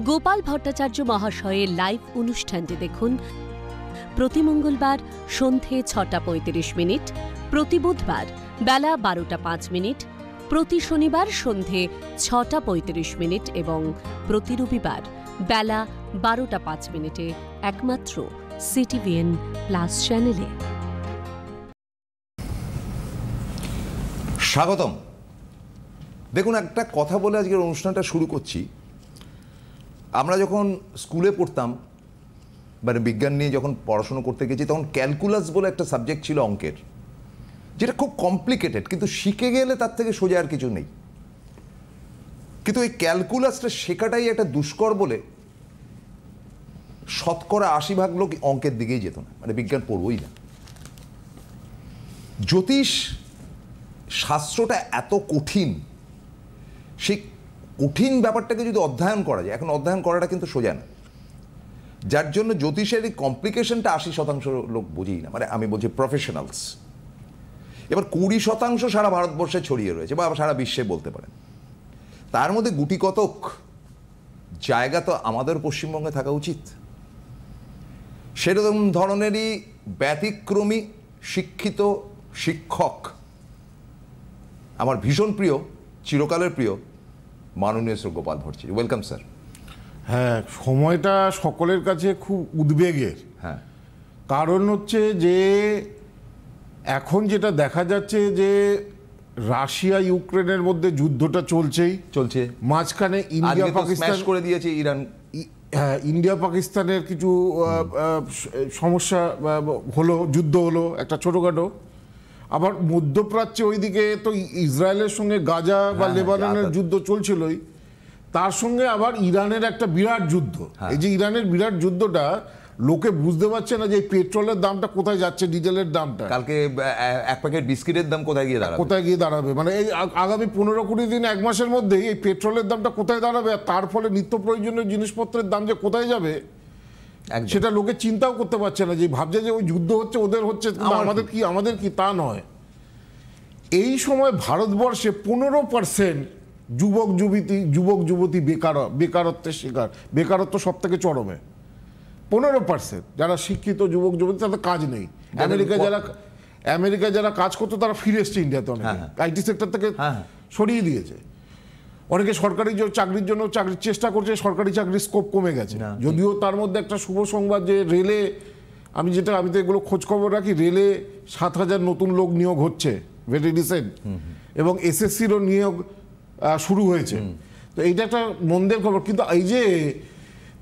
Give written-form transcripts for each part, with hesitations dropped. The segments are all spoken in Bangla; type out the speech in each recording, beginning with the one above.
গোপাল ভট্টাচার্য মহাশয়ের লাইভ অনুষ্ঠানটি দেখুন প্রতি মঙ্গলবার সন্ধে ৬:৩৫, প্রতি বুধবার বেলা ১২:০৫, প্রতি শনিবার সন্ধে ৬:৩৫ এবং প্রতি রবিবার বেলা ১২:০৫ একমাত্র সিটিভিএন প্লাস চ্যানেলে। স্বাগতম। দেখুন, একটা কথা বলে আজকের অনুষ্ঠানটা শুরু করছি। আমরা যখন স্কুলে পড়তাম, মানে বিজ্ঞান নিয়ে যখন পড়াশুনো করতে গেছি, তখন ক্যালকুলাস বলে একটা সাবজেক্ট ছিল অঙ্কের, যেটা খুব কমপ্লিকেটেড, কিন্তু শিখে গেলে তার থেকে সোজা আর কিছু নেই। কিন্তু এই ক্যালকুলাসটা শেখাটাই একটা দুষ্কর বলে ৮০% লোক অঙ্কের দিকেই যেত না, মানে বিজ্ঞান পড়বই না। জ্যোতিষ শাস্ত্রটা এত কঠিন, সেই কঠিন ব্যাপারটাকে যদি অধ্যয়ন করা যায়, এখন অধ্যয়ন করাটা কিন্তু সোজা না, যার জন্য জ্যোতিষের এই কমপ্লিকেশনটা ৮০% লোক বুঝেই না, মানে আমি বলছি প্রফেশনালস। এবার ২০% সারা ভারতবর্ষে ছড়িয়ে রয়েছে, বা সারা বিশ্বে বলতে পারেন। তার মধ্যে গুটি কতক জায়গা তো আমাদের পশ্চিমবঙ্গে থাকা উচিত। সেরকম ধরনেরই ব্যতিক্রমী শিক্ষিত শিক্ষক আমার ভীষণ প্রিয়, চিরকালের প্রিয় মাননীয় শ্রী গোপাল ভট্টাচার্য। Welcome sir. হ্যাঁ, সময়টা সকলের কাছে খুব উদ্বেগের। হ্যাঁ, কারণ হচ্ছে যে এখন যেটা দেখা যাচ্ছে যে রাশিয়া ইউক্রেনের মধ্যে যুদ্ধটা চলছে, মাঝখানে ইন্ডিয়া পাকিস্তান করে দিয়েছে ইরান। হ্যাঁ, ইন্ডিয়া পাকিস্তানের কিছু সমস্যা হলো, যুদ্ধ হলো একটা ছোটোখাটো। আবার মধ্যপ্রাচ্যে ওইদিকে তো ইসরায়েলের সঙ্গে গাজা বা লেবাননের যুদ্ধ চলছিলই, তার সঙ্গে আবার ইরানের একটা বিরাট যুদ্ধ। এই যে ইরানের বিরাট যুদ্ধটা লোকে বুঝতে পারছে না যে পেট্রোলের দামটা কোথায় যাচ্ছে, ডিজেলের দামটা, কালকে এক প্যাকেট বিস্কিটের দাম কোথায় গিয়ে দাঁড়াবে, মানে এই আগামী ১৫-২০ দিন, এক মাসের মধ্যেই এই পেট্রোলের দামটা কোথায় দাঁড়াবে, আর তার ফলে নিত্য প্রয়োজনীয় জিনিসপত্রের দাম যে কোথায় যাবে সেটা লোকে চিন্তাও করতে পারছে না। যে ভাবছে যে ওই যুদ্ধ হচ্ছে, ওদের হচ্ছে, আমাদের কি তা নয়। এই সময় ভারতবর্ষে ১৫% যুবক যুবতী বেকারত্বের শিকার। বেকারত্ব সব থেকে চরমে। ১৫% যারা শিক্ষিত যুবক যুবতী, তাদের কাজ নেই। আমেরিকায় যারা কাজ করতো তারা ফিরে এসছে ইন্ডিয়াতে, অনেকে আইটি সেক্টর থেকে সরিয়ে দিয়েছে। অনেকে সরকারি চাকরির জন্য চেষ্টা করছে, সরকারি চাকরির স্কোপ কমে গেছে। যদিও তার মধ্যে একটা শুভ সংবাদ যে রেলে, আমি তো এগুলো খোঁজ খবর রাখি, রেলে ৭,০০০ নতুন লোক নিয়োগ হচ্ছে ভেরি রিসেন্ট, এবং এসএসসিরও নিয়োগ শুরু হয়েছে। তো এইটা একটা মন্দের খবর। কিন্তু এই যে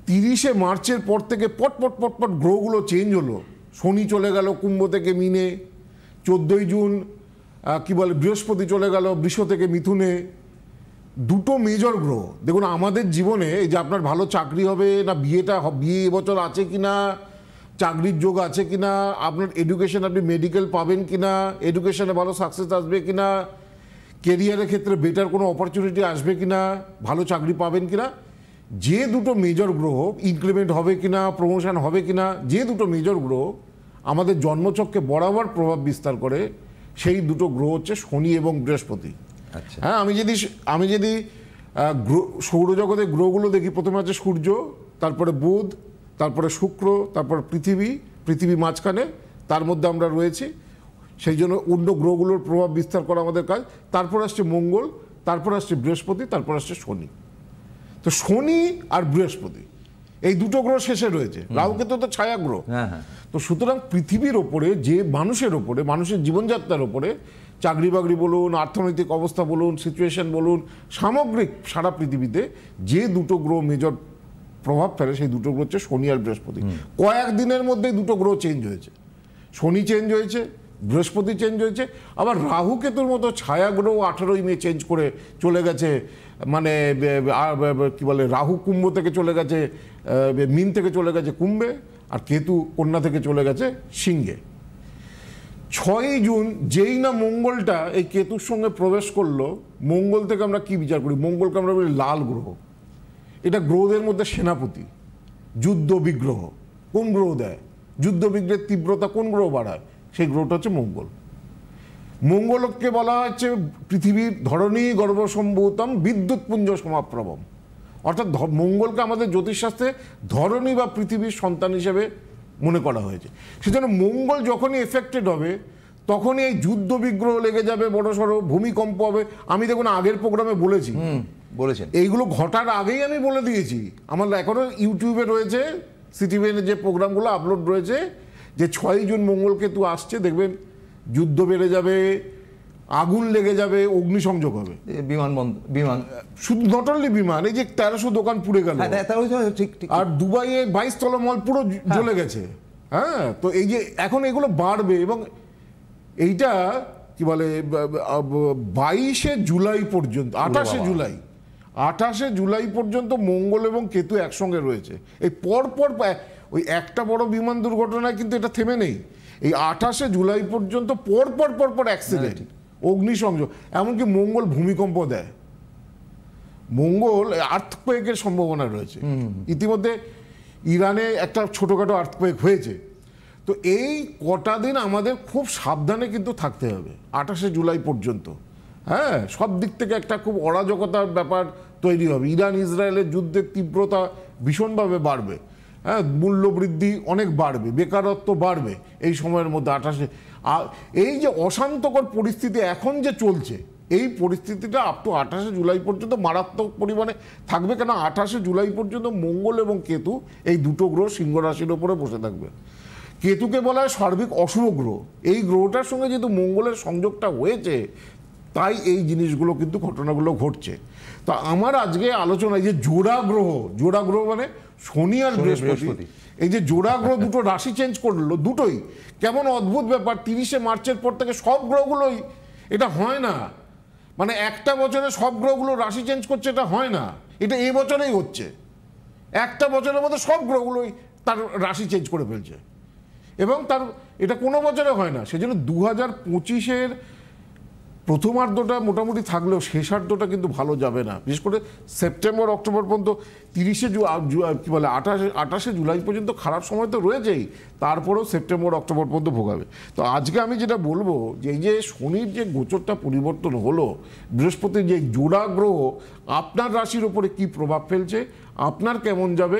৩০শে মার্চের পর থেকে পট গ্রহগুলো চেঞ্জ হলো। শনি চলে গেল কুম্ভ থেকে মিনে, ১৪ই জুন বৃহস্পতি চলে গেল বৃষ থেকে মিথুনে। দুটো মেজর গ্রহ। দেখুন, আমাদের জীবনে এই যে আপনার ভালো চাকরি হবে না, বিয়ে এবছর আছে কিনা, চাকরির যোগ আছে কিনা, আপনার এডুকেশন, আপনি মেডিকেল পাবেন কিনা, এডুকেশনে ভালো সাকসেস আসবে কিনা, কেরিয়ারের ক্ষেত্রে বেটার কোনো অপরচুনিটি আসবে কিনা, ভালো চাকরি পাবেন কিনা, যে দুটো মেজর গ্রহ, ইনক্রিমেন্ট হবে কিনা, প্রমোশন হবে কিনা, যে দুটো মেজর গ্রহ আমাদের জন্মচক্রে বরাবর প্রভাব বিস্তার করে, সেই দুটো গ্রহ হচ্ছে শনি এবং বৃহস্পতি। হ্যাঁ, আমি যদি সৌরজগতের গ্রহগুলো দেখি, প্রথমে আছে সূর্য, তারপরে বুধ, তারপরে শুক্র, তারপর পৃথিবী মাঝখানে, তার মধ্যে আমরা রয়েছি। সেই জন্য অন্য গ্রহগুলোর প্রভাব বিস্তার করা আমাদের কাজ। তারপর আসছে মঙ্গল, তারপর আসছে বৃহস্পতি, তারপর আসছে শনি। তো শনি আর বৃহস্পতি এই দুটো গ্রহ শেষে রয়েছে। রাহুকেতু তো ছায়া গ্রহ। তো সুতরাং পৃথিবীর ওপরে, যে মানুষের ওপরে, মানুষের জীবনযাত্রার ওপরে, চাকরি বাকরি বলুন, অর্থনৈতিক অবস্থা বলুন, সিচুয়েশন বলুন, সামগ্রিক সারা পৃথিবীতে যে দুটো গ্রহ মেজর প্রভাব ফেলে, সেই দুটো গ্রহ হচ্ছে শনি আর বৃহস্পতি। কয়েকদিনের মধ্যেই দুটো গ্রহ চেঞ্জ হয়েছে। শনি চেঞ্জ হয়েছে, বৃহস্পতি চেঞ্জ হয়েছে, আবার রাহু কেতুর মতো ছায়া গ্রহ 18ই মে চেঞ্জ করে চলে গেছে। মানে রাহু কুম্ভ থেকে চলে গেছে, মীন থেকে চলে গেছে কুম্ভে, আর কেতু কন্যা থেকে চলে গেছে সিংহে। 6ই জুন যেই না মঙ্গলটা এই কেতুর সঙ্গে প্রবেশ করলো, মঙ্গল থেকে আমরা কি বিচার করি? মঙ্গলকে আমরা বলি লাল গ্রহ। এটা গ্রহদের মধ্যে সেনাপতি, যুদ্ধ বিগ্রহ। কোন গ্রহ দেয় যুদ্ধ বিগ্রহের তীব্রতা? কোন গ্রহ বাড়ায়? সেই গ্রহটা হচ্ছে মঙ্গল। মঙ্গলকে বলা হচ্ছে পৃথিবীর ধরণী গর্ভসম্ভূতম বিদ্যুৎপুঞ্জ সমাপ্রভম, অর্থাৎ মঙ্গলকে আমাদের জ্যোতিষশাস্ত্রে ধরণী বা পৃথিবীর সন্তান হিসেবে মনে করা হয়েছে। সেজন্য মঙ্গল যখনই এফেক্টেড হবে তখনই এই যুদ্ধ বিগ্রহ লেগে যাবে, বড় সড়ো ভূমিকম্প হবে। আমি দেখুন আগের প্রোগ্রামে বলেছেন এইগুলো ঘটার আগেই আমি বলে দিয়েছি। আমার এখনো ইউটিউবে রয়েছে, সিটিভিএনের যে প্রোগ্রামগুলো আপলোড রয়েছে, যে 6ই জুন মঙ্গলকেতু আসছে, দেখবেন যুদ্ধ বেড়ে যাবে, আগুন লেগে যাবে, অগ্নিসংযোগ হবে, বিমান শুধু নট অনলি বিমান, এই যে 1300 দোকান পুড়ে গেল, আর দুবাইয়ে 22 তলা মল পুরো জ্বলে গেছে। হ্যাঁ, তো এই যে এখন এগুলো বাড়বে, এবং এইটা কি বলে 22শে জুলাই পর্যন্ত, 28শে জুলাই পর্যন্ত মঙ্গল এবং কেতু একসঙ্গে রয়েছে। এই পরপর ওই একটা বড় বিমান দুর্ঘটনায় কিন্তু এটা থেমে নেই। এই 28শে জুলাই পর্যন্ত পরপর অ্যাক্সিডেন্ট, অগ্নিসংযোগ, এমনকি মঙ্গল ভূমিকম্প দেয়, মঙ্গল আর্থকোয়েকের সম্ভাবনা রয়েছে। ইতিমধ্যে ইরানে একটা ছোটখাটো আর্থকোয়েক হয়েছে। তো এই কটা দিন আমাদের খুব সাবধানে কিন্তু থাকতে হবে 28শে জুলাই পর্যন্ত। হ্যাঁ, সব দিক থেকে একটা খুব অরাজকতার ব্যাপার তৈরি হবে। ইরান ইসরায়েলের যুদ্ধের তীব্রতা ভীষণভাবে বাড়বে। হ্যাঁ, মূল্যবৃদ্ধি অনেক বাড়বে, বেকারত্ব বাড়বে এই সময়ের মধ্যে 28শে। এই যে অশান্তকর পরিস্থিতি এখন যে চলছে, এই পরিস্থিতিটা আপ টু 28শে জুলাই পর্যন্ত মারাত্মক পরিমাণে থাকবে। কেন 28শে জুলাই পর্যন্ত মঙ্গল এবং কেতু এই দুটো গ্রহ সিংহ রাশির ওপরে বসে থাকবে। কেতুকে বলা হয় সার্বিক অশুভ গ্রহ। এই গ্রহটার সঙ্গে যেহেতু মঙ্গলের সংযোগটা হয়েছে, তাই এই জিনিসগুলো কিন্তু ঘটনাগুলো ঘটছে। তো আমার আজকে আলোচনায় যে জোড়া গ্রহ মানে শনি আর বৃহস্পতি, এই যে জোড়া গ্রহ দুটো রাশি চেঞ্জ করলো, দুটোই কেমন অদ্ভুত ব্যাপার। 30শে মার্চের পর থেকে সব গ্রহগুলোই, এটা হয় না, মানে একটা বছরে সব গ্রহগুলো রাশি চেঞ্জ করছে, এটা হয় না। এটা এই বছরেই হচ্ছে, একটা বছরের মধ্যে সব গ্রহগুলোই তার রাশি চেঞ্জ করে ফেলছে, এবং তার এটা কোনো বছরে হয় না। সেজন্য 2025-এর প্রথমার্ধটা মোটামুটি থাকলেও শেষার্ধটা কিন্তু ভালো যাবে না। বিশেষ করে সেপ্টেম্বর অক্টোবর পর্যন্ত, 30শে কি বলে 28শে জুলাই পর্যন্ত খারাপ সময় তো রয়েছেই, তারপরেও সেপ্টেম্বর অক্টোবর পর্যন্ত ভোগাবে। তো আজকে আমি যেটা বলবো, যে এই যে শনির যে গোচরটা পরিবর্তন হলো, বৃহস্পতির যে জোড়া গ্রহ আপনার রাশির ওপরে কি প্রভাব ফেলছে, আপনার কেমন যাবে,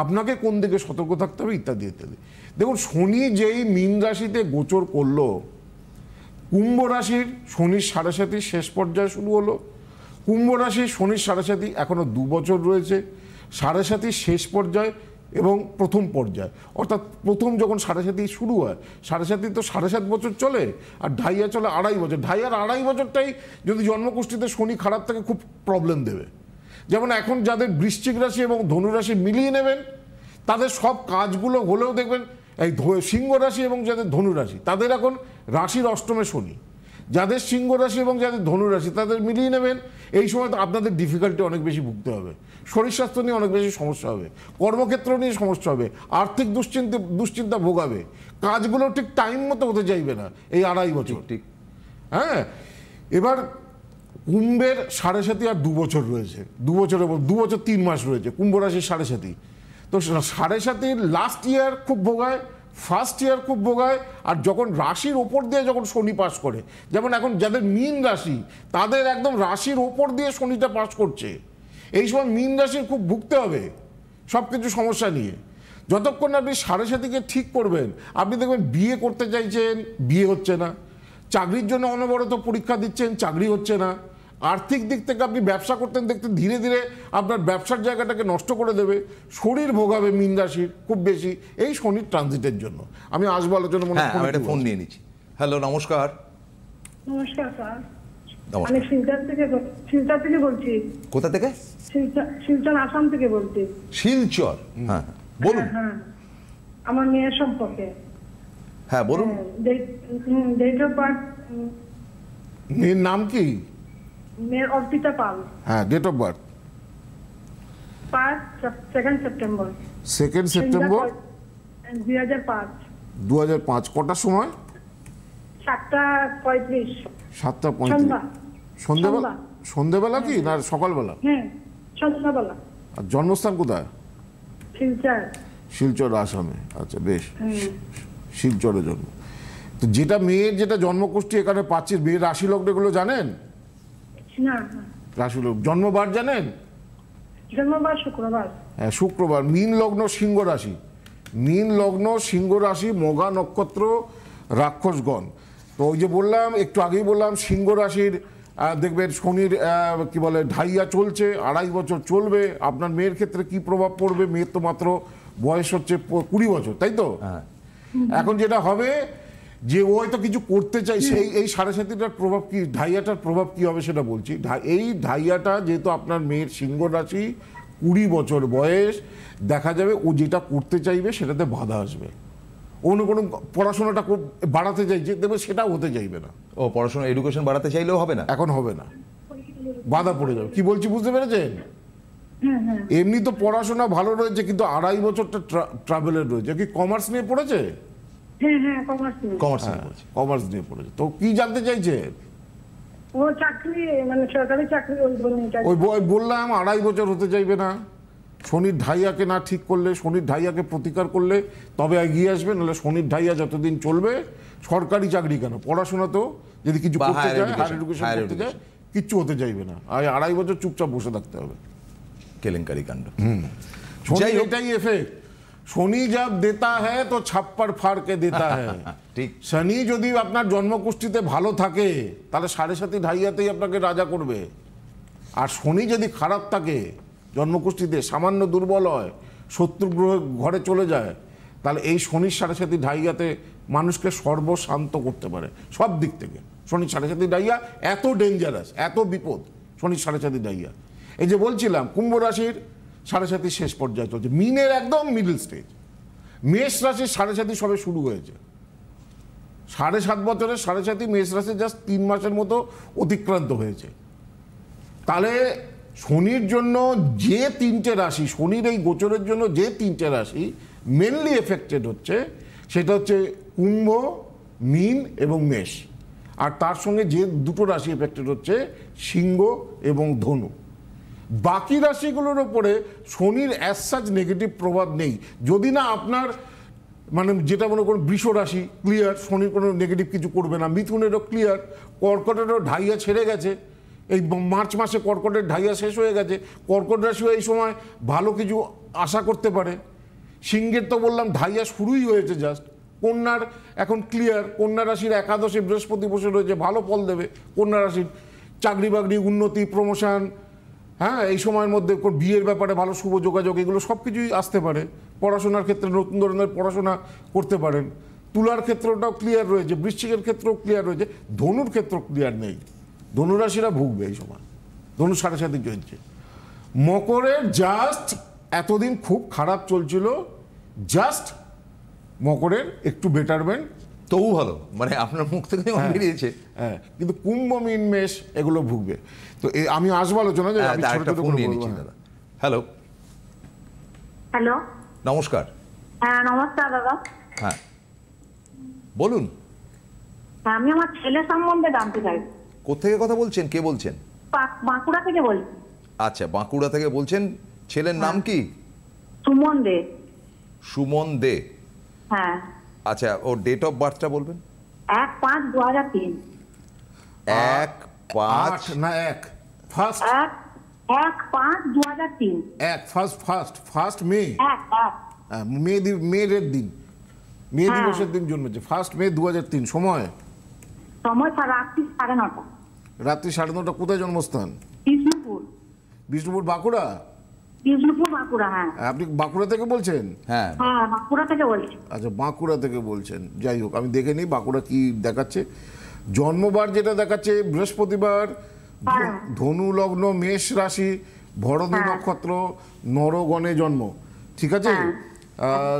আপনাকে কোন দিকে সতর্ক থাকতে হবে, ইত্যাদি ইত্যাদি। দেখুন, শনি যেই মীন রাশিতে গোচর করলো, কুম্ভ রাশির শনির 7.5 শেষ পর্যায়ে শুরু হলো। কুম্ভ রাশির শনির 7.5 এখনো 2 বছর রয়েছে, 7.5 শেষ পর্যায়ে এবং প্রথম পর্যায়ে। অর্থাৎ প্রথম যখন 7.5 শুরু হয়, 7.5 তো 7.5 বছর চলে, আর ঢাইয়া চলে 2.5 বছর। ঢাইয়ার 2.5 বছরটাই যদি জন্মকুষ্ঠিতে শনি খারাপ থাকে খুব প্রবলেম দেবে। যেমন এখন যাদের বৃশ্চিক রাশি এবং ধনু রাশি মিলিয়ে নেবেন, তাদের সব কাজগুলো হলেও দেখবেন, এই সিংহ রাশি এবং যাদের ধনু রাশি তাদের এখন রাশির অষ্টমে শনি, যাদের সিংহ রাশি এবং যাদের ধনু রাশি তাদের মিলিয়ে নেবেন, এই সময় তো আপনাদের ডিফিকাল্টি অনেক বেশি ভুগতে হবে, শরীর স্বাস্থ্য নিয়ে অনেক বেশি সমস্যা হবে, কর্মক্ষেত্র নিয়ে সমস্যা হবে, আর্থিক দুশ্চিন্তা ভোগাবে, কাজগুলো ঠিক টাইম মতো হতে চাইবে না এই 2.5 বছর। ঠিক, হ্যাঁ। এবার কুম্ভের 7.5 আর 2 বছর রয়েছে, 2 বছর 3 মাস রয়েছে কুম্ভ রাশির 7.5। তো 7.5 লাস্ট ইয়ার খুব ভোগায়, ফার্স্ট ইয়ার খুব ভোগায়, আর যখন রাশির ওপর দিয়ে যখন শনি পাস করে, যেমন এখন যাদের মীন রাশি তাদের একদম রাশির ওপর দিয়ে শনিটা পাস করছে, এই সময় মীন রাশির খুব ভুগতে হবে সব কিছু সমস্যা নিয়ে। যতক্ষণ আপনি 7.5-কে ঠিক করবেন, আপনি দেখবেন বিয়ে করতে চাইছেন, বিয়ে হচ্ছে না, চাকরির জন্য অনবরত পরীক্ষা দিচ্ছেন, চাকরি হচ্ছে না, আর্থিক দিক থেকে আপনি ব্যবসা করতেন দেখতে ধীরে ধীরে আপনার ব্যবসার জায়গাটাকে নষ্ট করে দেবে, শরীর ভোগাবে মীন রাশির খুব বেশি, এই শনির ট্রানজিটের জন্য। আমি আসবো আলোচনা, মনে হয় ফোন নিয়ে নিচ্ছি। হ্যালো, নমস্কার। নমস্কার স্যার, আমি শিলচর থেকে বলছি। কোথা থেকে? শিলচর, আসাম থেকে বলছি। শিলচর, হ্যাঁ বলুন। হ্যাঁ, আমার মেয়ের সম্পর্কে। হ্যাঁ বলুন। Date of birth. মেয়ের নাম কি? মেয়ের অর্পিতা পাল। হ্যাঁ, ডেট অফ বার্থ 2 সেপ্টেম্বর 2005। কটার সময়? 7:35। 7:35 সন্ধ্যেবেলা কি না সকালবেলা? হ্যাঁ, সন্ধ্যাবেলা। আর জন্মস্থান কোথায়? শিলচর, আসামে। আচ্ছা, বেশ, শিলচরে জন্ম। তো যেটা মেয়ের যেটা জন্মকুষ্ঠি এখানে পাচ্ছি, মেয়ের রাশি লগ্ন এগুলো জানেন? না। রাশি লগ্ন, জন্মবার জানেন? জন্মবার শুক্রবার। হ্যাঁ, শুক্রবার। মীন লগ্ন সিংহ রাশি, মীন লগ্ন সিংহ রাশি, মঘা নক্ষত্র, রাক্ষসগণ। তো ওই যে বললাম, একটু আগেই বললাম, সিংহ রাশির দেখবেন শনির কি বলে ঢাইয়া চলছে, 2.5 বছর চলবে। আপনার মেয়ের ক্ষেত্রে কি প্রভাব পড়বে? মেয়ের তো মাত্র বয়স হচ্ছে 20 বছর, তাই তো? এখন যেটা হবে যে ও হয়তো কিছু করতে চাই, সেই এই 7.5টার প্রভাব কি, ঢাইয়াটার প্রভাব কি হবে সেটা বলছি। এই ঢাইয়াটা যেহেতু আপনার মেয়ের সিংহ রাশি, 20 বছর বয়স, দেখা যাবে ও যেটা করতে চাইবে সেটাতে বাধা আসবে। অন্য কোনো পড়াশোনাটা বাড়াতে চাইছে, দেখবে সেটাও হতে চাইবে না। ও পড়াশোনা এডুকেশন বাড়াতে চাইলেও হবে না, এখন হবে না, বাধা পড়ে যাবে। কি বলছি বুঝতে পেরেছেন? এমনি তো পড়াশোনা ভালো রয়েছে, কিন্তু 2.5 বছরটা ট্রাভেলের রয়েছে। কি কমার্স নিয়ে পড়েছে? হ্যাঁ কমার্স কমার্স নিয়ে পড়েছে। তো কি জানতে চাইছে? ও চাকরি, মানে সরকারি চাকরি। ওই বললাম 2.5 বছর হতে চাইবে না। শনির ঢাইয়াকে না ঠিক করলে, শনির ঢাইয়াকে প্রতিকার করলে তবে এগিয়ে আসবে। নাহলে শনির ঢাইয়া যতদিন চলবে, সরকারি চাকরি কেন, পড়াশোনা তো যদি কিছু করতে চায়, হায়ার এডুকেশন করতে চায়, কিচ্ছু হতে চাইবে না। আর 2.5 বছর চুপচাপ বসে থাকতে হবে। কেলেঙ্কারি কাণ্ড। শনি এটাই এফেক্ট। শনি जब देता है तो छप्पर फाड़ के देता है। ঠিক। শনি যদি আপনার জন্মকুষ্ঠিতে ভালো থাকে, তাহলে 7.5 ঢাইয়াতেই আপনাকে রাজা করবে। আর শনি যদি খারাপ থাকে, জন্মকুষ্ঠিতে সামান্য দুর্বল হয়, শত্রু গ্রহ ঘরে চলে যায়, তাহলে এই শনির 7.5 ঢাইয়াতে মানুষকে সর্বশান্ত করতে পারে সব দিক থেকে। শনির 7.5 ঢাইয়া এত ডেঞ্জারাস, এত বিপদ শনির 7.5 ঢাইয়া। এই যে বলছিলাম, কুম্ভ রাশির 7.5 শেষ পর্যায়ে চলছে, মিনের একদম মিডল স্টেজ। মেষ রাশির 7.5 সবে শুরু হয়েছে। 7.5 বছরের 7.5 মেষ রাশি জাস্ট 3 মাসের মতো অতিক্রান্ত হয়েছে। তাহলে শনির জন্য যে 3টে রাশি, শনির এই গোচরের জন্য যে 3টে রাশি মেনলি এফেক্টেড হচ্ছে, সেটা হচ্ছে কুম্ভ, মীন এবং মেষ। আর তার সঙ্গে যে 2টো রাশি এফেক্টেড হচ্ছে, সিংহ এবং ধনু। বাকি রাশিগুলোর ওপরে শনির অ্যাজ সাচ নেগেটিভ প্রভাব নেই, যদি না আপনার মানে যেটা মনে করুন বৃষ রাশি ক্লিয়ার, শনির কোনো নেগেটিভ কিছু করবে না। মিথুনেরও ক্লিয়ার, কর্কটেরও ঢাইয়া ছেড়ে গেছে। এই মার্চ মাসে কর্কটের ঢাইয়া শেষ হয়ে গেছে। কর্কট রাশিও এই সময় ভালো কিছু আশা করতে পারে। সিংহের তো বললাম ঢাইয়া শুরুই হয়েছে জাস্ট। কন্যার এখন ক্লিয়ার, কন্যা রাশির 11 বৃহস্পতি বসে রয়েছে, ভালো ফল দেবে। কন্যা রাশির চাকরি বাকরি, উন্নতি, প্রমোশন, হ্যাঁ এই সময়ের মধ্যে বিয়ের ব্যাপারে ভালো শুভ যোগাযোগ, এগুলো সব কিছুই আসতে পারে। পড়াশোনার ক্ষেত্রে নতুন ধরনের পড়াশোনা করতে পারেন। তুলার ক্ষেত্রটাও ক্লিয়ার রয়েছে, বৃশ্চিকের ক্ষেত্রেও ক্লিয়ার রয়েছে, ধনুর ক্ষেত্র ক্লিয়ার নেই। ধনুরাশিরা ভুগবে এই সময়, ধনু 7.5 চলছে। মকরের জাস্ট এতদিন খুব খারাপ চলছিল, জাস্ট মকরের একটু বেটারমেন্ট, তবু ভালো, মানে আপনার মুখ থেকে বেরিয়েছে। হ্যাঁ, কিন্তু কুম্ভ, মীন, মেষ এগুলো ভুগবে। তো আমি আসবো আলোচনা যে আমি ছোট ছোট করে বলবো। হ্যালো হ্যালো, নমস্কার। হ্যাঁ নমস্কার দাদা। হ্যাঁ বলুন। আমি আমার ছেলে সম্বন্ধে জানতে চাই। কোথেকে কথা বলছেন, কে বলছেন? বাঁকুড়া থেকে বলছি। আচ্ছা, বাঁকুড়া থেকে বলছেন। ছেলের নাম কি? সুমন দে। সুমন দে। হ্যাঁ। আচ্ছা, ওর ডেট অফ বার্থটা বলবেন। 1/5/2003। 1/5 না 1 ফার্স্ট 1/5/2003। 1 first May. মেয়ের দিন, মে দিবসের দিন জন্মেছে। 1 মে 2003। সময় রাত্রি 9:30। রাত্রি 9:30। কোথায় জন্মস্থান? বিষ্ণুপুর। বিষ্ণুপুর বাঁকুড়া? বিষ্ণুপুর বাঁকুড়া। হ্যাঁ। আপনি বাঁকুড়া থেকে বলছেন? হ্যাঁ হ্যাঁ বাঁকুড়া থেকে বলছি। আচ্ছা, বাঁকুড়া থেকে বলছেন। যাই হোক, আমি দেখে নিই বাঁকুড়া কি দেখাচ্ছে। জন্মবার যেটা দেখাচ্ছে বৃহস্পতিবার, ধনু লগ্ন, মেষ রাশি, ভরণী নক্ষত্র, নরগণে জন্ম। ঠিক আছে? আর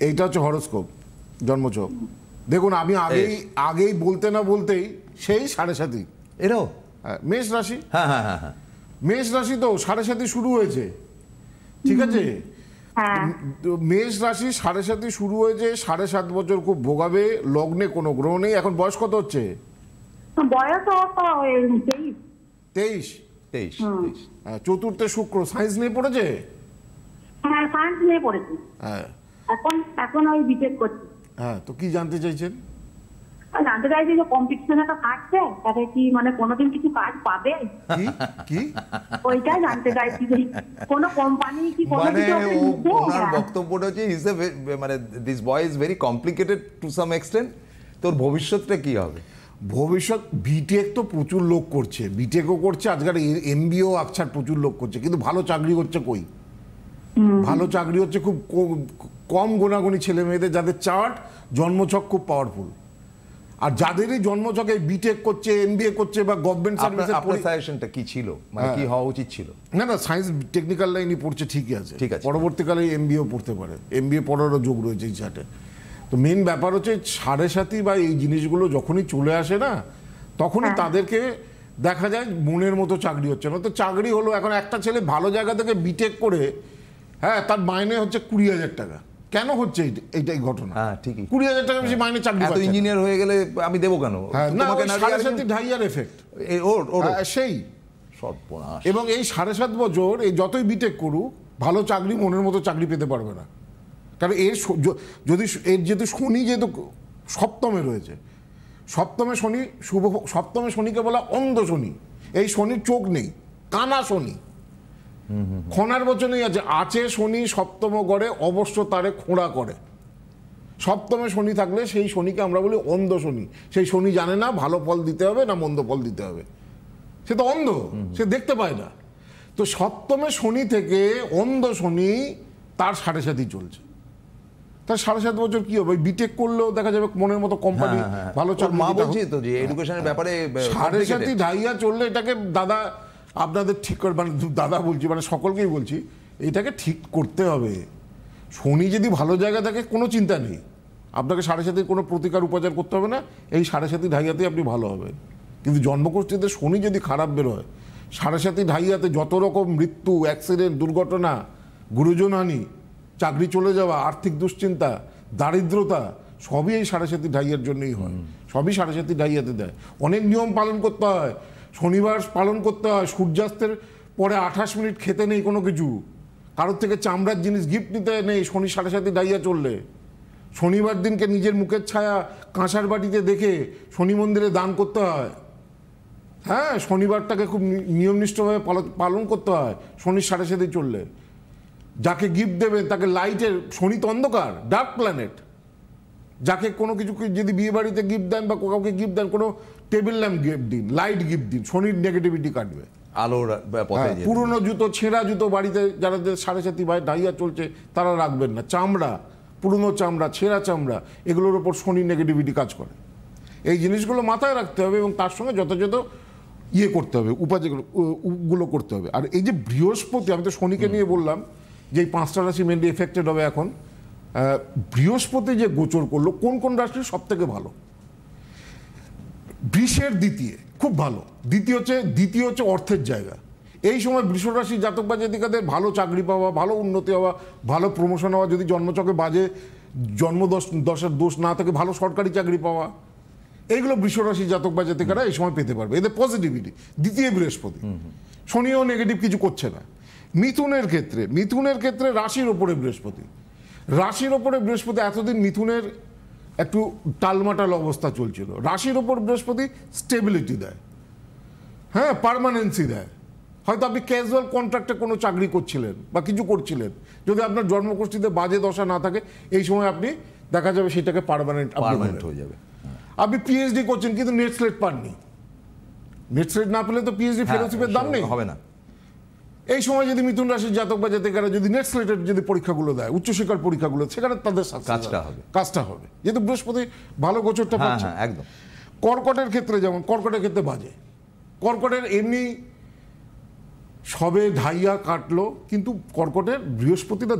এইটা হচ্ছে হরোস্কোপ, জন্মছক। দেখুন, আমি আগেই বলতে না বলতেই সেই 7.5 এরাও মেষ রাশি। হ্যাঁ হ্যাঁ হ্যাঁ হ্যাঁ, মেষ রাশি তো 7.5 শুরু হয়েছে। ঠিক আছে? মেষ রাশি 7.5 শুরু হয়েছে, 7.5 বছর খুব ভোগাবে। লগ্নে কোনো গ্রহ নেই। এখন বয়স কত হচ্ছে? বয়স 23। হ্যাঁ, চতুর্থে শুক্র। সায়েন্স নিয়ে পড়েছে? হ্যাঁ সায়েন্স নিয়ে পড়েছি। হ্যাঁ, এখন ওই বিটেক করছি। হ্যাঁ। তো কি জানতে চাইছেন? জানতে চাইছি যে কম্পিটিশন একটা থাকছে, তাতে কি মানে কোনোদিন কিছু কাজ পাবে? কি ওইটাই জানতে চাইছি যে কোনো কোম্পানি কি কোনো মানে কিছু ওকে নিবে? ওনার বক্তব্যটা হচ্ছে ইজ মানে this boy is very complicated to some extent. তোর ভবিষ্যৎটা কি হবে? ভবিষ্যৎ বিটেক তো প্রচুর লোক করছে, বিটেকও করছে, আজকাল এমবিও আকছার প্রচুর লোক করছে, কিন্তু ভালো চাকরি হচ্ছে কই? ভালো চাকরি হচ্ছে খুব কম গোনাগুনি ছেলে মেয়েদের, যাদের চার্ট জন্মছক খুব পাওয়ারফুল। আর যাদেরই জন্মছকে বিটেক করছে, এমবিএ করছে বা গভর্নমেন্ট সার্ভিসের, আপনার সাজেশনটা কি ছিল, মানে কি হওয়া উচিত ছিল? না না, সায়েন্স টেকনিক্যাল লাইনই পড়ছে, ঠিকই আছে, ঠিক আছে। পরবর্তীকালে এমবিএও পড়তে পারে, এমবিএ পড়ারও যোগ রয়েছে এই চার্টে। তো মেন ব্যাপার হচ্ছে 7.5 বা এই জিনিসগুলো যখনই চলে আসে না, তখনই তাদেরকে দেখা যায় মনের মতো চাকরি হচ্ছে না। তো চাকরি হলো, এখন একটা ছেলে ভালো জায়গা থেকে বিটেক করে, হ্যাঁ, তার মাইনে হচ্ছে 20,000 টাকা। কেন হচ্ছে এইটাই ঘটনা? হ্যাঁ, ঠিকই। 20,000 টাকা বেশি মাইনে চাকরি পাচ্ছে না। ইঞ্জিনিয়ার হয়ে গেলে আমি দেবো কেন? হ্যাঁ, না, 7.5 ঢাইয়ার এফেক্ট সেই সর্বনাশ। এবং এই 7.5 বছর এই যতই বিটেক করুক, ভালো চাকরি, মনের মতো চাকরি পেতে পারবে না। কারণ এর যদি এর যেহেতু শনি যেহেতু সপ্তমে রয়েছে, সপ্তমে শনি শুভ, সপ্তমে শনিকে বলা অন্ধ শনি। এই শনির চোখ নেই, কানা শনি, খোঁড়ার বচনেই আছে শনি সপ্তম গড়ে অবশ্য তারে খোঁড়া করে। সপ্তমে শনি থাকলে সেই শনিকে আমরা বলি অন্ধ শনি। সেই শনি জানে না ভালো ফল দিতে হবে না মন্দ ফল দিতে হবে, সে তো অন্ধ, সে দেখতে পায় না। তো সপ্তমে শনি থেকে অন্ধ শনি তার 7.5 চলছে। তার 7.5 বছর কি হবে? বিটেক করলেও দেখা যাবে মনের মতো কোম্পানি, ভালো চাকরি। মা বলছি তো যে এডুকেশনের ব্যাপারে 7.5 ঢাইয়া চললে এটাকে দাদা আপনাদের ঠিক করে, মানে দাদা বলছি, মানে সকলকেই বলছি, এটাকে ঠিক করতে হবে। শনি যদি ভালো জায়গা থাকে কোনো চিন্তা নেই, আপনাকে 7.5 কোনো প্রতিকার উপচার করতে হবে না, এই 7.5 ঢাইয়াতেই আপনি ভালো হবেন। কিন্তু জন্মকুষ্ঠিতে শনি যদি খারাপ বেরোয়, 7.5 ঢাইয়াতে যত রকম মৃত্যু, অ্যাক্সিডেন্ট, দুর্ঘটনা, গুরুজনহানি, চাকরি চলে যাওয়া, আর্থিক দুশ্চিন্তা, দারিদ্রতা, সবই এই 7.5 ঢাইয়ার জন্যই হয়। সবই 7.5 ঢাইয়াতে দেয়। অনেক নিয়ম পালন করতে হয়, শনিবার পালন করতে হয়, সূর্যাস্তের পরে 28 মিনিট খেতে নেই কোনো কিছু, কারোর থেকে চামড়ার জিনিস গিফট নিতে নেই শনি 7.5 ঢাইয়া চললে। শনিবার দিনকে নিজের মুখের ছায়া কাঁসার বাটিতে দেখে শনি মন্দিরে দান করতে হয়। হ্যাঁ, শনিবারটাকে খুব নিয়মনিষ্ঠভাবে পালন করতে হয় শনি 7.5 চললে। যাকে গিফট দেবেন তাকে লাইটের, শনি তো অন্ধকার, ডার্ক প্ল্যানেট, যাকে কোনো কিছু যদি বিয়ে বাড়িতে গিফট দেন বা কাউকে গিফট দেন, কোনো টেবিল ল্যাম্প গিফট দিন, লাইট গিফট দিন, শনির নেগেটিভিটি কাটবে। আলোর পথে পুরনো জুতো, ছেঁড়া জুতো বাড়িতে যাদের 7.5 ঢাইয়া চলছে তারা রাখবেন না। চামড়া, পুরনো চামড়া, ছেঁড়া চামড়া, এগুলোর ওপর শনির নেগেটিভিটি কাজ করে। এই জিনিসগুলো মাথায় রাখতে হবে এবং তার সঙ্গে যথাযথ করতে হবে, উপায়গুলো করতে হবে। আর এই যে বৃহস্পতি, আমি তো শনিকে নিয়ে বললাম যে এই 5টা রাশি মেনলি এফেক্টেড হবে এখন। বৃহস্পতি যে গোচর করলো, কোন কোন রাশির সব থেকে ভালো? বৃষের দ্বিতীয় খুব ভালো, দ্বিতীয় হচ্ছে অর্থের জায়গা। এই সময় বৃষ রাশির জাতক বা জাতিকাদের ভালো চাকরি পাওয়া, ভালো উন্নতি হওয়া, ভালো প্রমোশন হওয়া, যদি জন্মচকে বাজে জন্মদশার দোষ না থাকে, ভালো সরকারি চাকরি পাওয়া, এইগুলো বৃষ রাশির জাতক বা জাতিকারা এই সময় পেতে পারবে। এদের পজিটিভিটি দ্বিতীয় বৃহস্পতি। শনিও নেগেটিভ কিছু করছে না। মিথুনের ক্ষেত্রে রাশির ওপরে বৃহস্পতি, এতদিন মিথুনের একটু টালমাটাল অবস্থা চলছিল। রাশির ওপর বৃহস্পতি স্টেবিলিটি দেয়, হ্যাঁ, পার্মানেন্সি দেয়। হয়তো আপনি ক্যাজুয়াল কন্ট্রাক্টে কোনো চাকরি করছিলেন বা কিছু করছিলেন, যদি আপনার জন্মকুষ্ঠিতে বাজে দশা না থাকে, এই সময় আপনি দেখা যাবে সেটাকে পার্মানেন্ট হয়ে যাবে। আপনি পিএইচডি করছেন কিন্তু নেট স্লেট পাননি, নেট স্লেট না পেলে তো পিএইচডি ফেলোশিপের দাম নেই, হবে না। এই সময় যদি মিথুন রাশির জাতক বা জাতিকারা যদি নেট স্লেটের যদি পরীক্ষাগুলো দেয়, উচ্চশিক্ষার পরীক্ষাগুলো, সেখানে তাদের কাজটা হবে, যেহেতু বৃহস্পতি ভালো গোচরটা পাচ্ছে। একদম। কর্কটের ক্ষেত্রে বাজে। কর্কটের এমনি সবে ঢাইয়া কাটলো, কিন্তু কর্কটের বৃহস্পতিটা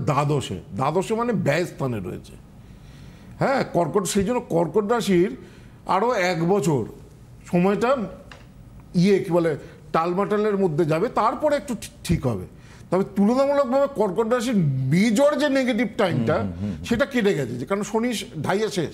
দ্বাদশে মানে ব্যয় স্থানে রয়েছে। হ্যাঁ, কর্কট, সেই জন্য কর্কট রাশির আরও 1 বছর সময়টা কি বলে টালমাটালের মধ্যে যাবে, তারপরে একটু ঠিক হবে। তবে তুলনামূলকভাবে কর্কট রাশির মেজর যে নেগেটিভ টাইমটা সেটা কেটে গেছে, কারণ শনি ঢাইয়া শেষ।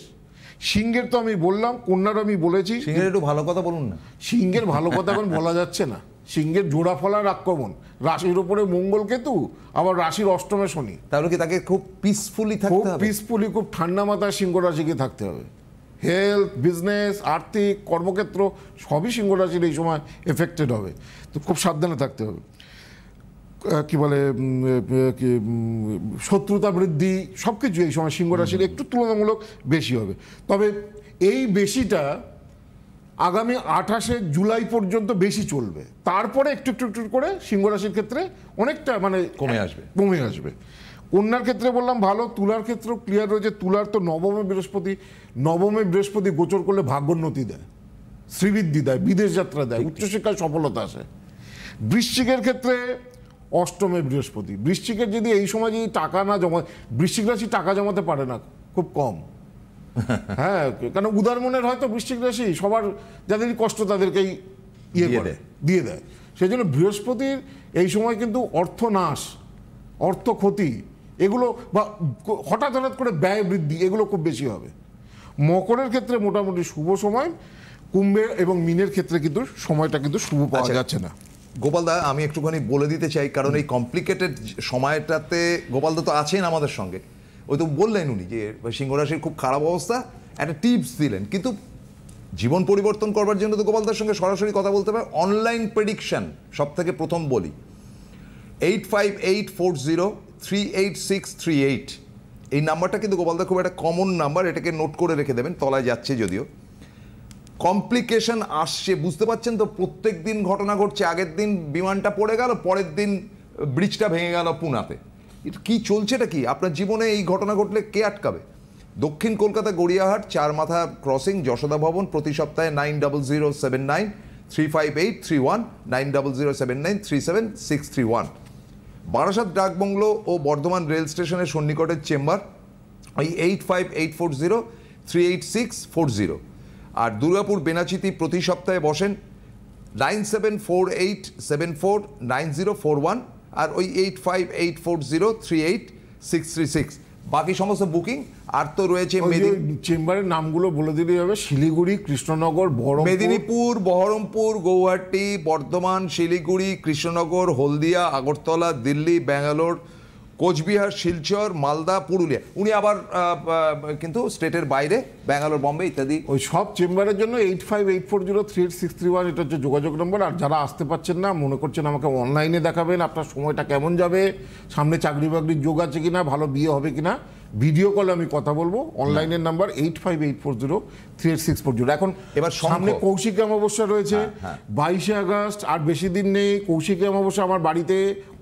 সিংহের তো আমি বললাম, কন্যার আমি বলেছি। সিংহের একটু ভালো কথা বলুন না। সিংহের ভালো কথা এখন বলা যাচ্ছে না। সিংহের জোড়া ফলার আক্রমণ, রাশির উপরে মঙ্গল কেতু, আবার রাশির অষ্টমে শনি। তাহলে কি তাকে খুব পিসফুলি থাকতে হবে? খুব পিসফুলি, খুব ঠান্ডা মাথায় সিংহ রাশিকে থাকতে হবে। হেলথ, বিজনেস, আর্থিক, কর্মক্ষেত্র সবই সিংহ রাশির এই সময় এফেক্টেড হবে। তো খুব সাবধানে থাকতে হবে। কি বলে শত্রুতা বৃদ্ধি সব কিছু এই সময় সিংহ রাশির একটু তুলনামূলক বেশি হবে। তবে এই বেশিটা আগামী 28শে জুলাই পর্যন্ত বেশি চলবে, তারপরে একটু একটু একটু করে সিংহ রাশির ক্ষেত্রে অনেকটা মানে কমে আসবে। কন্যার ক্ষেত্রে বললাম ভালো, তুলার ক্ষেত্রেও ক্লিয়ার রয়েছে। তুলার তো নবমে বৃহস্পতি গোচর করলে ভাগ্যোন্নতি দেয়, শ্রীবৃদ্ধি দেয়, বিদেশ যাত্রা দেয়, উচ্চশিক্ষায় সফলতা আসে। বৃশ্চিকের ক্ষেত্রে অষ্টমে বৃহস্পতি, বৃশ্চিকের যদি এই সময় যদি টাকা না জমা, বৃশ্চিক রাশি টাকা জমাতে পারে না, খুব কম। হ্যাঁ, কারণ উদার মনের হয়তো বৃশ্চিক রাশি সবার যাদেরই কষ্ট তাদেরকেই দিয়ে দেয়। সেই জন্য বৃহস্পতির এই সময় কিন্তু অর্থনাশ, অর্থ ক্ষতি এগুলো বা হঠাৎ করে ব্যয় বৃদ্ধি এগুলো খুব বেশি হবে। মকরের ক্ষেত্রে মোটামুটি শুভ সময়, কুম্ভের এবং মীনের ক্ষেত্রে কিন্তু সময়টা কিন্তু শুভ পাওয়া যাচ্ছে না। গোপালদা, আমি একটুখানি বলে দিতে চাই, কারণ এই কমপ্লিকেটেড সময়টাতে গোপালদা তো আছেন আমাদের সঙ্গে, ওই তো বললেন উনি যে সিংহ রাশির খুব খারাপ অবস্থা, একটা টিপস দিলেন, কিন্তু জীবন পরিবর্তন করবার জন্য তো গোপালদার সঙ্গে সরাসরি কথা বলতে হবে। অনলাইন প্রেডিকশন সব থেকে প্রথম বলি, 8584038638 এই নাম্বারটা কিন্তু গোপালদা খুব একটা কমন নাম্বার, এটাকে নোট করে রেখে দেবেন, তলায় যাচ্ছে যদিও। কমপ্লিকেশন আসছে, বুঝতে পারছেন তো, প্রত্যেক দিন ঘটনা ঘটছে। আগের দিন বিমানটা পড়ে গেল, পরের দিন ব্রিজটা ভেঙে গেল পুনাতে। এটা কি চলছে, এটা কি আপনার জীবনে এই ঘটনা ঘটলে কে আটকাবে? দক্ষিণ কলকাতা গড়িয়াহাট 4 মাথা ক্রসিং যশোদা ভবন, প্রতি সপ্তাহে 9007935831 9007937631। বারাসাত ডাকবাংলো ও বর্ধমান রেল স্টেশনের সন্নিকটের চেম্বার ওই 8584038640। আর দুর্গাপুর বেনাচিতি প্রতি সপ্তাহে বসেন 9748749041 আর ওই 8584038636। বাকি সমস্ত বুকিং আর তো রয়েছে চেম্বারের নামগুলো বলে দিলেই হবে, শিলিগুড়ি, কৃষ্ণনগর, মেদিনীপুর, বহরমপুর, গৌহাটি, বর্ধমান, শিলিগুড়ি, কৃষ্ণনগর, হলদিয়া, আগরতলা, দিল্লি, ব্যাঙ্গালোর, কোচবিহার, শিলচর, মালদা, পুরুলিয়া। উনি আবার কিন্তু স্টেটের বাইরে ব্যাঙ্গালোর, বম্বে ইত্যাদি। ওই সব চেম্বারের জন্য 8584038631 এটা হচ্ছে যোগাযোগ নম্বর। আর যারা আসতে পারছেন না, মনে করছেন আমাকে অনলাইনে দেখাবেন, আপনার সময়টা কেমন যাবে, সামনে চাকরি বাকরির যোগ আছে কিনা, ভালো বিয়ে হবে কিনা, ভিডিও কলে আমি কথা বলবো। অনলাইনের নাম্বার 8584038640। এখন এবার সামনে কৌশিকী অমাবস্যা রয়েছে 22শে আগস্ট, আর বেশি দিন নেই। কৌশিকী অমাবস্যা আমার বাড়িতে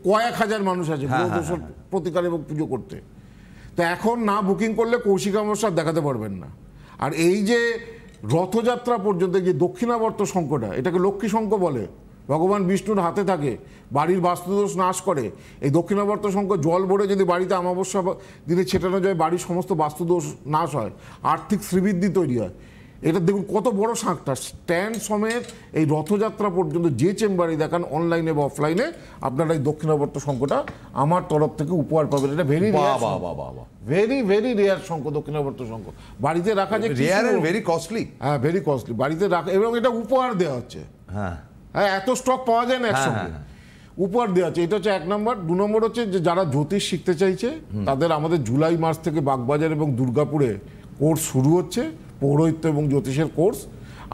কয়েক হাজার মানুষ আছে প্রতিকার এবং পুজো করতে। তো এখন না বুকিং করলে কৌশিকী অমাবস্যা দেখাতে পারবেন না। আর এই যে রথযাত্রা পর্যন্ত যে দক্ষিণাবর্ত শঙ্খটা, এটাকে লক্ষ্মী শঙ্খ বলে, ভগবান বিষ্ণুর হাতে থাকে, বাড়ির বাস্তুদোষ নাশ করে। এই দক্ষিণাবর্ত শঙ্খ জল ভরে যদি বাড়িতে অমাবস্যা দিনে ছেটানো যায়, বাড়ির সমস্ত বাস্তুদোষ নাশ হয়, আর্থিক শ্রীবৃদ্ধি তৈরি হয়। এটা দেখুন কত বড় শাঁখটা, স্ট্যান্ড সমেত এই রথযাত্রা পর্যন্ত যে চেম্বারে দেখান, অনলাইনে বা অফলাইনে, আপনারা এই দক্ষিণাবর্ত শঙ্খটা আমার তরফ থেকে উপহার পাবেন। এটা ভেরি ভেরি রেয়ার শঙ্খ, দক্ষিণাবর্ত শঙ্খ। বাড়িতে রাখা যে ভেরি কস্টলি, হ্যাঁ ভেরি কস্টলি, বাড়িতে রাখা, এবং এটা উপহার দেওয়া হচ্ছে। হ্যাঁ, এত স্টক পাওয়া যায় না একসঙ্গে, উপহার দেওয়া আছে। এটা হচ্ছে 1 নম্বর। 2 নম্বর হচ্ছে যে যারা জ্যোতিষ শিখতে চাইছে তাদের আমাদের জুলাই মাস থেকে বাগবাজার এবং দুর্গাপুরে কোর্স শুরু হচ্ছে, পৌরোহিত্য এবং জ্যোতিষের কোর্স।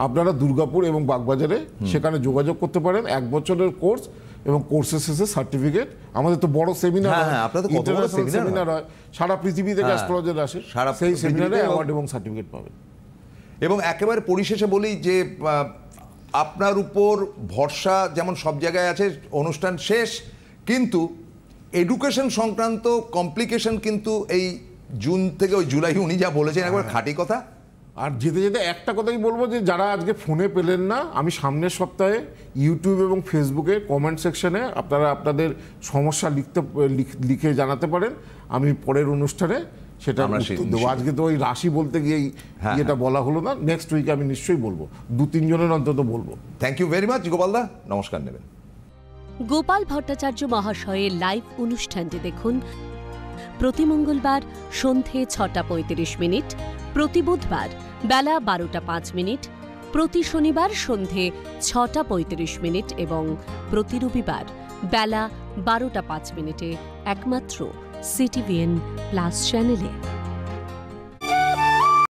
আপনারা দুর্গাপুর এবং বাগবাজারে সেখানে যোগাযোগ করতে পারেন। 1 বছরের কোর্স এবং কোর্সের শেষে সার্টিফিকেট। আমাদের তো বড় সেমিনার হয়, ইন্টারন্যাশনাল সেমিনার হয়, সারা পৃথিবী থেকে অ্যাস্ট্রোলজার আসে, সেই সেমিনারে অ্যাওয়ার্ড এবং সার্টিফিকেট পাবেন। এবং একেবারে পরিশেষে বলি যে আপনার উপর ভরসা যেমন সব জায়গায় আছে, অনুষ্ঠান শেষ, কিন্তু এডুকেশন সংক্রান্ত কমপ্লিকেশন কিন্তু এই জুন থেকে ওই জুলাই, উনি যা বলেছেন একবার খাঁটি কথা। আর যেতে যেতে একটা কথাই বলবো যে যারা আজকে ফোনে পেলেন না, আমি সামনের সপ্তাহে ইউটিউব এবং ফেসবুকে কমেন্ট সেকশনে আপনারা আপনাদের সমস্যা লিখে জানাতে পারেন। আমি পরের অনুষ্ঠানে সেটা দেবো। আজকে তো ওই রাশি বলতে গিয়ে এটা বলা হলো না, নেক্সট উইকে আমি নিশ্চয়ই বলবো, 2-3 জনের অন্তত বলবো। থ্যাংক ইউ ভেরি মাচ গোপালদা, নমস্কার নেবেন। গোপাল ভট্টাচার্য মহাশয়ের লাইভ অনুষ্ঠানটি দেখুন প্রতি মঙ্গলবার সন্ধে 6:35, প্রতি বুধবার বেলা 12:05, প্রতি শনিবার সন্ধে 6:35 এবং প্রতি রবিবার বেলা 12:05 একমাত্র CTVN+ চ্যানেলে।